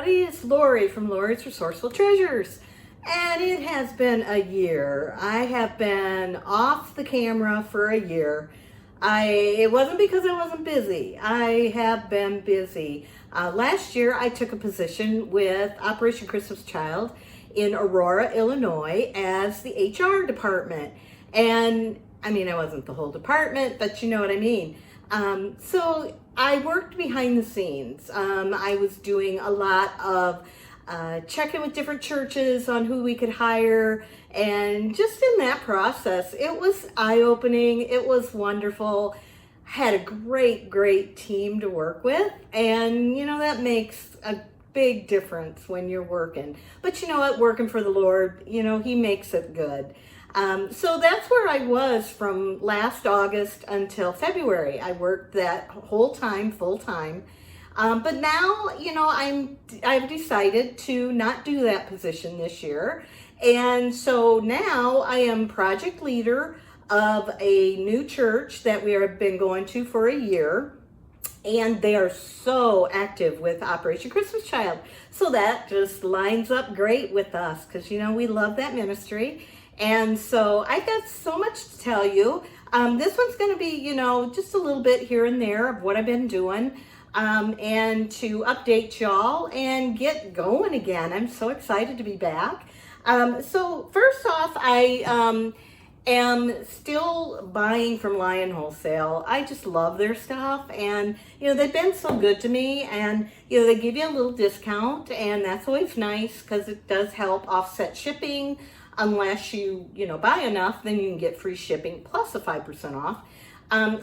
everybody. It's Lori from Lori's Resourceful Treasures. And it has been a year. I have been off the camera for a year. It wasn't because I wasn't busy. I have been busy. Last year I took a position with Operation Christmas Child in Aurora, Illinois as the HR department. And I mean, I wasn't the whole department, but you know what I mean. So I worked behind the scenes. I was doing a lot of checking with different churches on who we could hire, and just in that process, it was eye-opening. It was wonderful. Had a great team to work with, and you know, that makes a big difference when you're working. But you know what, working for the Lord, you know, He makes it good. So that's where I was from last August until February. I worked that whole time, full time. But now, you know, I've decided to not do that position this year. And so now I am project leader of a new church that we have been going to for a year. And they are so active with Operation Christmas Child. So that just lines up great with us because, you know, we love that ministry. And so I got so much to tell you. This one's going to be, you know, just a little bit here and there of what I've been doing, and to update y'all and get going again. I'm so excited to be back. So first off, I am still buying from Lion Wholesale. I just love their stuff, and you know, they've been so good to me, and you know, they give you a little discount, and that's always nice because it does help offset shipping. Unless you know, buy enough, then you can get free shipping plus a 5% off.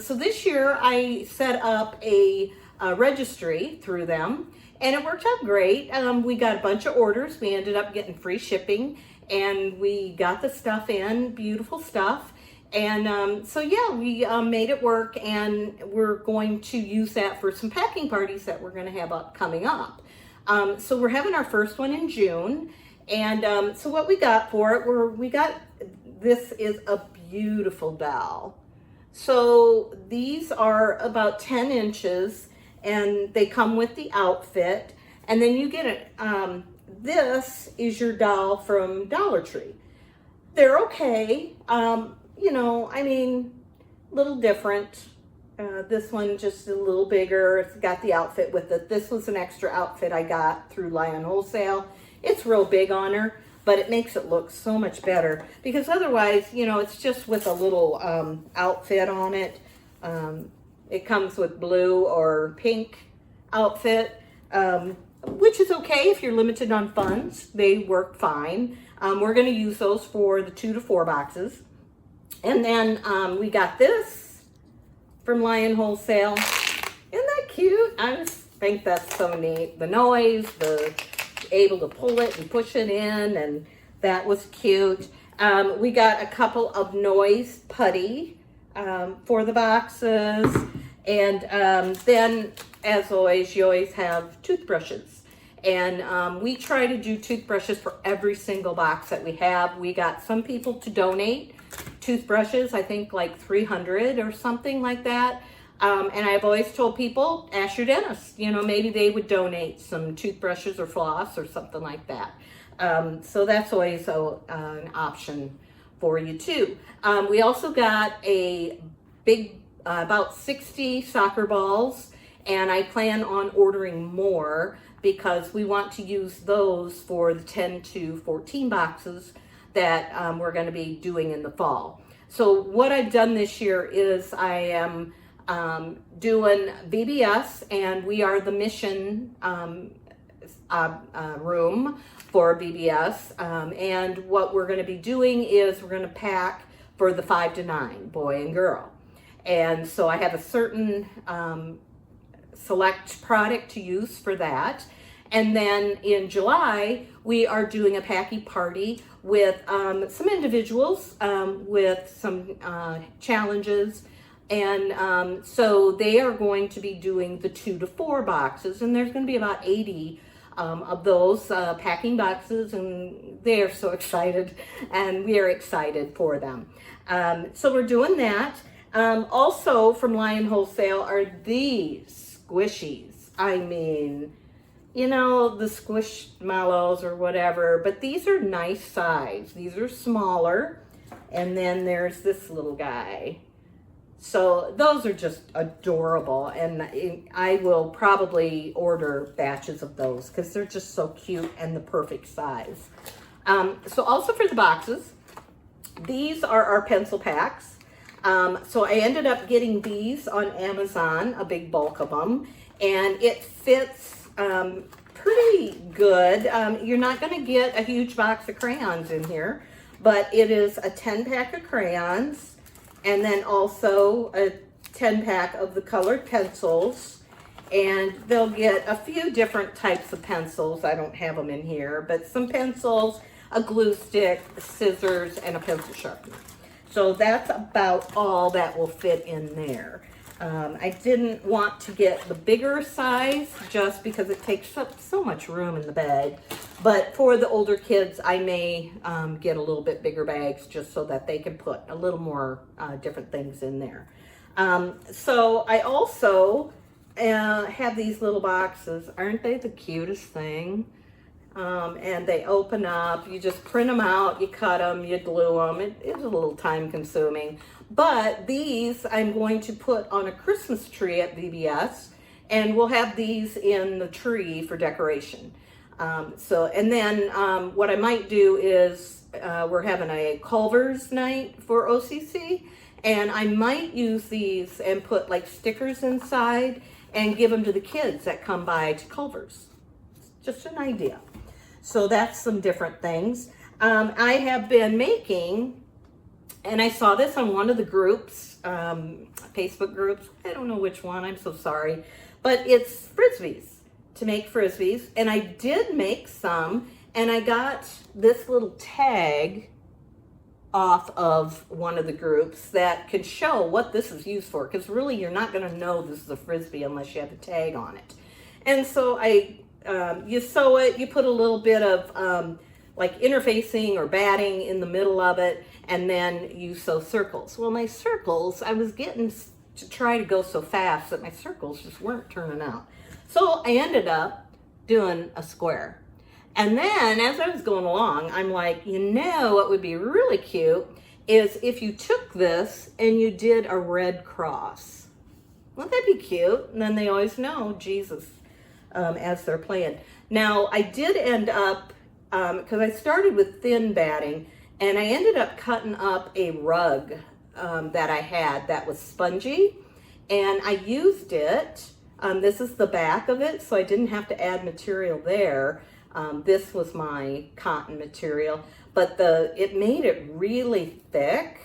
So this year I set up a registry through them, and it worked out great. We got a bunch of orders. We ended up getting free shipping, and we got the stuff in, beautiful stuff. And so yeah, we made it work, and we're going to use that for some packing parties that we're going to have coming up. So we're having our first one in June. And so what we got for it, this is a beautiful doll. So these are about 10 inches, and they come with the outfit. And then you get it. This is your doll from Dollar Tree. They're okay. You know, I mean, a little different. This one just a little bigger. It's got the outfit with it. This was an extra outfit I got through Lion Wholesale. It's real big on her, but it makes it look so much better because otherwise, you know, it's just with a little outfit on it. It comes with blue or pink outfit, which is okay if you're limited on funds. They work fine. We're going to use those for the 2 to 4 boxes. And then we got this from Lion Wholesale. Isn't that cute? I just think that's so neat. The noise, able to pull it and push it in, and that was cute. We got a couple of noise putty for the boxes, and then as always, you always have toothbrushes, and we try to do toothbrushes for every single box that we have. We got some people to donate toothbrushes, I think like 300 or something like that. And I've always told people, ask your dentist, you know, maybe they would donate some toothbrushes or floss or something like that. So that's always an option for you too. We also got a big, about 60 soccer balls, and I plan on ordering more because we want to use those for the 10 to 14 boxes that we're going to be doing in the fall. So what I've done this year is I am doing VBS, and we are the mission room for VBS. And what we're going to be doing is we're going to pack for the 5 to 9, boy and girl. And so I have a certain select product to use for that. And then in July, we are doing a packing party with some individuals with some challenges. And so they are going to be doing the 2 to 4 boxes, and there's going to be about 80 of those packing boxes, and they are so excited, and we are excited for them. So we're doing that. Also from Lion Wholesale are these squishies. I mean, you know, the squishmallows or whatever, but these are nice size. These are smaller. And then there's this little guy. So those are just adorable. And I will probably order batches of those because they're just so cute and the perfect size. So also for the boxes, these are our pencil packs. So I ended up getting these on Amazon, a big bulk of them. And it fits pretty good. You're not going to get a huge box of crayons in here, but it is a 10-pack of crayons and then also a 10-pack of the colored pencils. And they'll get a few different types of pencils. I don't have them in here, but some pencils, a glue stick, scissors, and a pencil sharpener. So that's about all that will fit in there. I didn't want to get the bigger size just because it takes up so much room in the bag. But for the older kids, I may get a little bit bigger bags just so that they can put a little more different things in there. So I also have these little boxes. Aren't they the cutest thing? And they open up, you just print them out, you cut them, you glue them. It is a little time consuming. But these I'm going to put on a Christmas tree at VBS, and we'll have these in the tree for decoration. And then what I might do is we're having a Culver's night for OCC, and I might use these and put like stickers inside and give them to the kids that come by to Culver's. Just an idea. So that's some different things. I have been making, and I saw this on one of the groups, Facebook groups. I don't know which one, I'm so sorry. But it's frisbees, to make frisbees. And I did make some, and I got this little tag off of one of the groups that can show what this is used for. Because really, you're not going to know this is a frisbee unless you have a tag on it. And so you sew it, you put a little bit of like interfacing or batting in the middle of it, and then you sew circles. Well, my circles, I was getting to try to go so fast that my circles just weren't turning out. So I ended up doing a square. And then as I was going along, I'm like, you know what would be really cute is if you took this and you did a red cross. Wouldn't that be cute? And then they always know Jesus as they're playing. Now, I did end up, because I started with thin batting, and I ended up cutting up a rug that I had that was spongy, and I used it. This is the back of it, so I didn't have to add material there. This was my cotton material, but it made it really thick,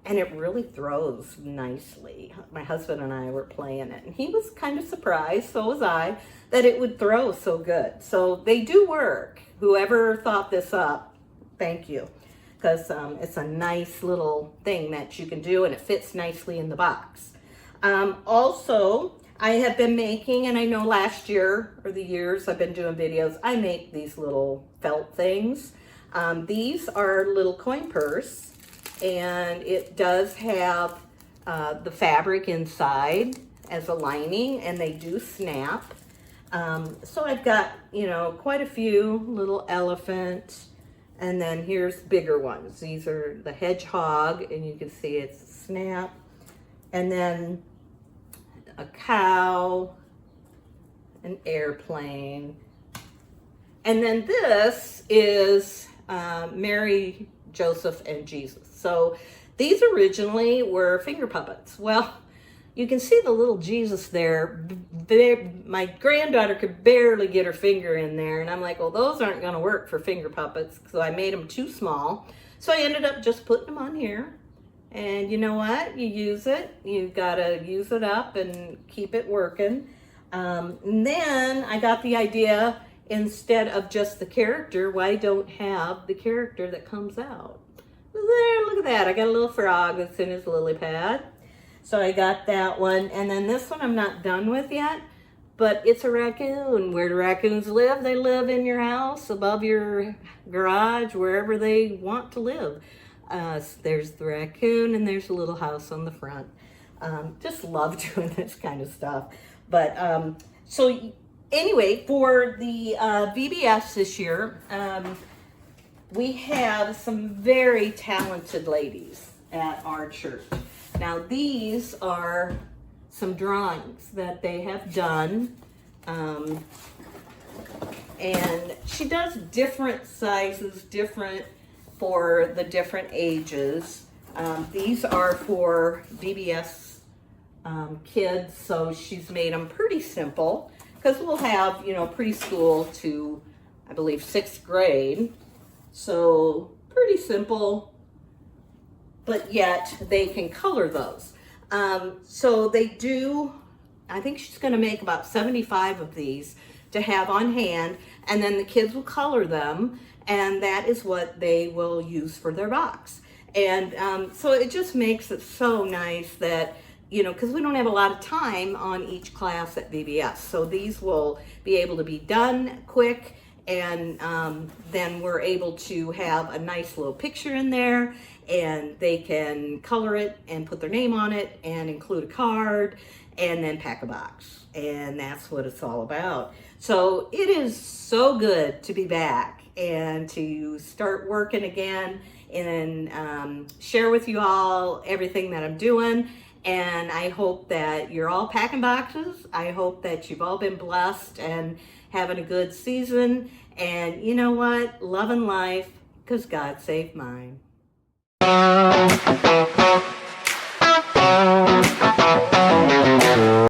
and it really throws nicely. My husband and I were playing it, and he was kind of surprised, so was I, that it would throw so good. So they do work. Whoever thought this up, thank you. Because it's a nice little thing that you can do, and it fits nicely in the box. Also, I have been making, and I know last year, or the years I've been doing videos, I make these little felt things. These are little coin purse, and it does have the fabric inside as a lining, and they do snap. So I've got, quite a few little elephant, and then here's bigger ones. These are the hedgehog, and you can see it's a snap, and then a cow, an airplane, and then this is Mary, Joseph, and Jesus. So these originally were finger puppets. Well, you can see the little Jesus there. My granddaughter could barely get her finger in there, and I'm like, well, those aren't going to work for finger puppets, so I made them too small. So I ended up just putting them on here. And you know what? You use it. You got to use it up and keep it working. And then I got the idea, instead of just the character, why don't have the character that comes out? There, look at that. I got a little frog that's in his lily pad. So I got that one. And then this one I'm not done with yet, but it's a raccoon. Where do raccoons live? They live in your house, above your garage, wherever they want to live. So there's the raccoon, and there's a little house on the front. Just love doing this kind of stuff. But so Anyway, for the VBS this year, we have some very talented ladies at our church. Now, these are some drawings that they have done. And she does different sizes, different for the different ages. These are for VBS kids, so she's made them pretty simple, because we'll have, preschool to, I believe, 6th grade. So pretty simple, but yet they can color those. So they do, I think she's going to make about 75 of these to have on hand, and then the kids will color them, and that is what they will use for their box. And so it just makes it so nice that, because we don't have a lot of time on each class at VBS. So these will be able to be done quick, and then we're able to have a nice little picture in there, and they can color it and put their name on it and include a card and then pack a box. And that's what it's all about. So it is so good to be back and to start working again and share with you all everything that I'm doing. And I hope that you're all packing boxes. I hope that you've all been blessed and having a good season. And you know what? Loving life, because God saved mine.